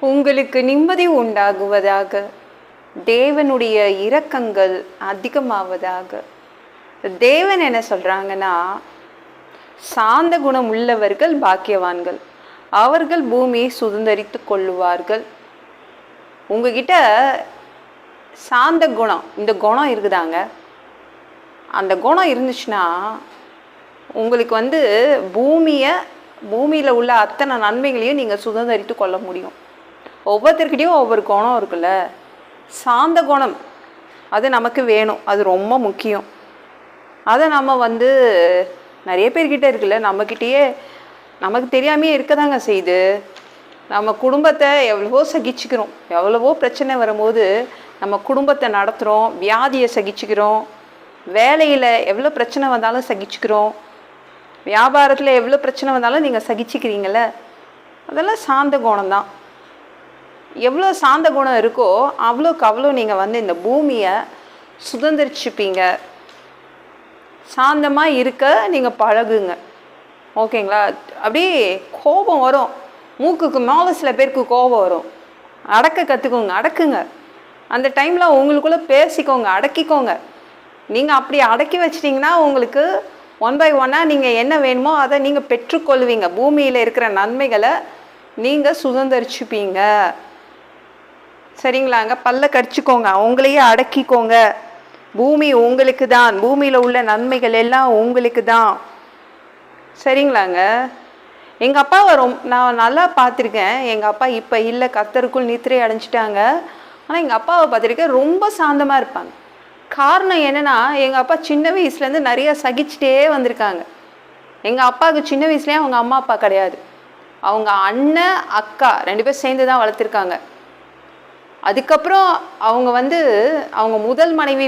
உங்களுக்கு நிம்மதி உண்டாகுவதாக. தேவனுடைய இரக்கங்கள் அதிகமாவதாக. தேவன் என்ன சொல்கிறாங்கன்னா, சாந்த குணம் உள்ளவர்கள் பாக்கியவான்கள், அவர்கள் பூமியை சுதந்தரித்து கொள்ளுவார்கள். உங்ககிட்ட சாந்த குணம், இந்த குணம் இருக்குதாங்க. அந்த குணம் இருந்துச்சுன்னா உங்களுக்கு பூமியில் உள்ள அத்தனை நன்மைகளையும் நீங்கள் சுதந்தரித்து கொள்ள முடியும். ஒவ்வொருத்தர்கிட்டையும் ஒவ்வொரு குணம் இருக்குல்ல. சாந்த குணம் அது நமக்கு வேணும், அது ரொம்ப முக்கியம். அதை நம்ம நிறைய பேர்கிட்ட இருக்குல்ல, நம்மக்கிட்டேயே நமக்கு தெரியாமையே இருக்கதாங்க செய்யுது. நம்ம குடும்பத்தை எவ்வளவோ சகிச்சுக்கிறோம், எவ்வளவோ பிரச்சனை வரும்போது நம்ம குடும்பத்தை நடத்துகிறோம், வியாதியை சகிச்சுக்கிறோம், வேலையில் எவ்வளோ பிரச்சனை வந்தாலும் சகிச்சுக்கிறோம், வியாபாரத்தில் எவ்வளோ பிரச்சனை வந்தாலும் நீங்கள் சகிச்சுக்கிறீங்கள. அதெல்லாம் சாந்த குணம் தான். எவ்வளோ சாந்த குணம் இருக்கோ அவ்வளோக்கு அவ்வளோ நீங்கள் இந்த பூமியை சுதந்திரிச்சுப்பீங்க. சாந்தமாக இருக்க நீங்கள் பழகுங்க, ஓகேங்களா? அப்படியே கோபம் வரும், மூக்குக்கு மேலே சில பேருக்கு கோபம் வரும். அடக்க கற்றுக்கோங்க, அடக்குங்க. அந்த டைமில் உங்களுக்குள்ளே பேசிக்கோங்க, அடக்கிக்கோங்க. நீங்கள் அப்படி அடக்கி வச்சிட்டிங்கன்னா உங்களுக்கு 1 by 1 நீங்கள் என்ன வேணுமோ அதை நீங்கள் பெற்றுக்கொள்வீங்க. பூமியில் இருக்கிற நன்மைகளை நீங்கள் சுதந்திரிச்சுப்பீங்க. சரிங்களாங்க? பல்ல கடிச்சிக்கோங்க, அவங்களையே அடக்கிக்கோங்க. பூமி உங்களுக்கு தான், பூமியில் உள்ள நன்மைகள் எல்லாம் உங்களுக்கு தான். சரிங்களாங்க? எங்கள் அப்பாவை நான் நல்லா பார்த்துருக்கேன். எங்கள் அப்பா இப்போ இல்லை, கர்த்தருக்குள் நித்திரை அடைஞ்சிட்டாங்க. ஆனால் எங்கள் அப்பாவை பார்த்துருக்கேன், ரொம்ப சாந்தமாக இருப்பாங்க. காரணம் என்னென்னா, எங்கள் அப்பா சின்ன வயசுலேருந்து நிறையா சகிச்சுட்டே வந்திருக்காங்க. எங்கள் அப்பாவுக்கு சின்ன வயசுலேயே அவங்க அம்மா அப்பா கிடையாது, அவங்க அண்ணன் அக்கா 2 பேர் சேர்ந்து தான் வளர்த்துருக்காங்க. அதுக்கப்புறம் அவங்க முதல் மனைவி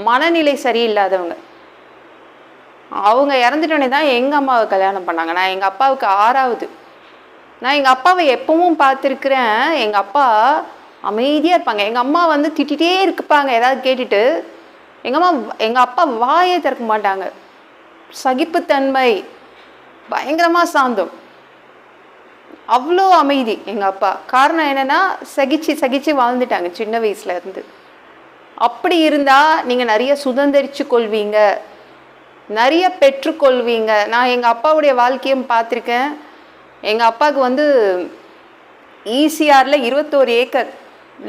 மனநிலை சரியில்லாதவங்க. அவங்க இறந்துட்டோன்னே தான் எங்கள் அம்மாவை கல்யாணம் பண்ணாங்க. நான் எங்கள் அப்பாவுக்கு 6வது. நான் எங்கள் அப்பாவை எப்பவும் பார்த்துருக்குறேன். எங்கள் அப்பா அமைதியாக இருப்பாங்க. எங்கள் அம்மா திட்டிகிட்டே இருப்பாங்க ஏதாவது கேட்டுட்டு. எங்கள் அப்பா வாயே திறக்க மாட்டாங்க. சகிப்புத்தன்மை, பயங்கரமாக சாந்தம், அவ்வளோ அமைதி எங்கள் அப்பா. காரணம் என்னென்னா, சகிச்சு வாழ்ந்துட்டாங்க சின்ன வயசுலேருந்து. அப்படி இருந்தால் நீங்கள் நிறைய சுதந்திரிச்சு கொள்வீங்க, நிறைய பெற்றுக்கொள்வீங்க. நான் எங்கள் அப்பாவுடைய வாழ்க்கையும் பார்த்துருக்கேன். எங்கள் அப்பாவுக்கு ஈசிஆரில் 21 ஏக்கர்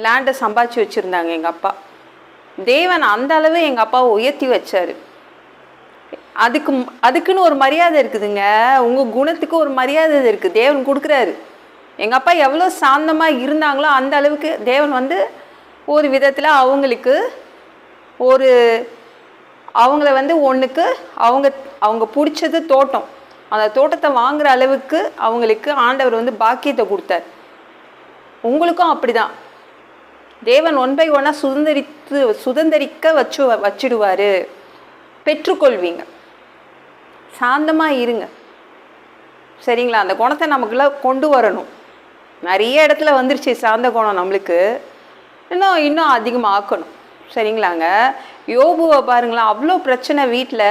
லேண்டை சம்பாதிச்சு வச்சுருந்தாங்க எங்கள் அப்பா. தேவன் அந்த அளவு எங்கள் அப்பாவை உயர்த்தி வச்சார். அதுக்குன்னு ஒரு மரியாதை இருக்குதுங்க. உங்கள் குணத்துக்கு ஒரு மரியாதை இருக்குது, தேவன் கொடுக்குறாரு. எங்கள் அப்பா எவ்வளோ சாந்தமாக இருந்தாங்களோ அந்த அளவுக்கு தேவன் ஒரு விதத்தில் அவங்கள ஒன்றுக்கு அவங்க பிடிச்சது தோட்டம், அந்த தோட்டத்தை வாங்குகிற அளவுக்கு அவங்களுக்கு ஆண்டவர் பாக்கியத்தை கொடுத்தார். உங்களுக்கும் அப்படி தான் தேவன் 1 by 1 சுதந்திரிக்க வச்சிடுவார். பெற்றுக்கொள்வீங்க. சாந்தமாக இருங்க, சரிங்களா? அந்த குணத்தை நமக்குள்ள கொண்டு வரணும். நிறைய இடத்துல வந்துருச்சு சாந்த குணம், நம்மளுக்கு இன்னும் அதிகமாக ஆக்கணும். சரிங்களாங்க? யோபுவை பாருங்களேன், அவ்வளோ பிரச்சனை வீட்டில்.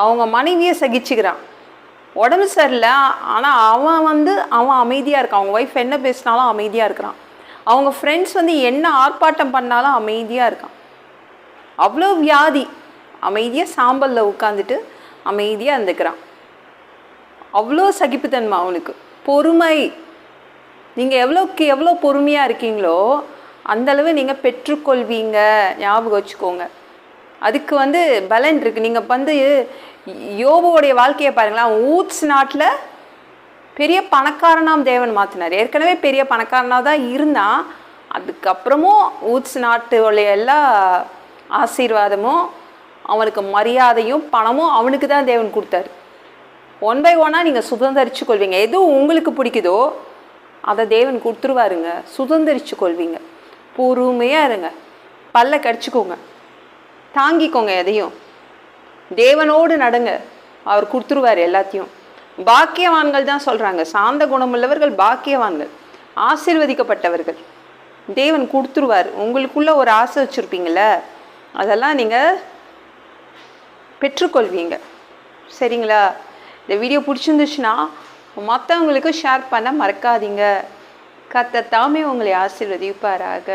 அவங்க மனைவியை சகிச்சுக்கிறான், உடம்பு சரியில்லை, ஆனால் அவன் அமைதியாக இருக்கான். அவங்க ஒய்ஃப் என்ன பேசினாலும் அமைதியாக இருக்கிறான். அவங்க ஃப்ரெண்ட்ஸ் என்ன ஆர்ப்பாட்டம் பண்ணாலும் அமைதியாக இருக்கான். அவ்வளோ வியாதி, அமைதியாக சாம்பலில் உட்காந்துட்டு அமைதியாக இருந்துக்கிறான். அவ்வளோ சகிப்புத்தன்மை அவனுக்கு. பொறுமை, நீங்கள் எவ்வளோ பொறுமையாக இருக்கீங்களோ அந்தளவு நீங்கள் பெற்றுக்கொள்வீங்க. ஞாபகம் வச்சுக்கோங்க. அதுக்கு பலன் இருக்குது. நீங்கள் யோபுவோடைய வாழ்க்கையை பாருங்களேன். ஊட்ஸ் நாட்டில் பெரிய பணக்காரனாம் தேவன் மாற்றினார். ஏற்கனவே பெரிய பணக்காரனாக தான் இருந்தான். அதுக்கப்புறமும் ஊட்ஸ் நாட்டுடைய எல்லா ஆசீர்வாதமும், அவனுக்கு மரியாதையும் பணமும் அவனுக்கு தான் தேவன் கொடுத்தாரு. 1 by 1 நீங்கள் சுதந்திரிச்சு கொள்வீங்க. எது உங்களுக்கு பிடிக்குதோ அதை தேவன் கொடுத்துருவாருங்க. சுதந்திரிச்சு கொள்வீங்க. பொறுமையாக இருங்க, பல்ல கடிச்சிக்கோங்க, தாங்கிக்கோங்க. எதையும் தேவனோடு நடங்க, அவர் கொடுத்துருவார் எல்லாத்தையும். பாக்கியவான்கள் தான் சொல்கிறாங்க. சாந்த குணமுள்ளவர்கள் பாக்கியவான்கள், ஆசீர்வதிக்கப்பட்டவர்கள். தேவன் கொடுத்துருவார். உங்களுக்குள்ளே ஒரு ஆசை வச்சுருப்பீங்கள, அதெல்லாம் நீங்கள் பெற்றுக்கொள்வீங்க. சரிங்களா? இந்த வீடியோ பிடிச்சிருந்துச்சுன்னா மற்றவங்களுக்கு ஷேர் பண்ண மறக்காதீங்க. கர்த்தர் தாமே உங்களை ஆசீர்வதிப்பாராக.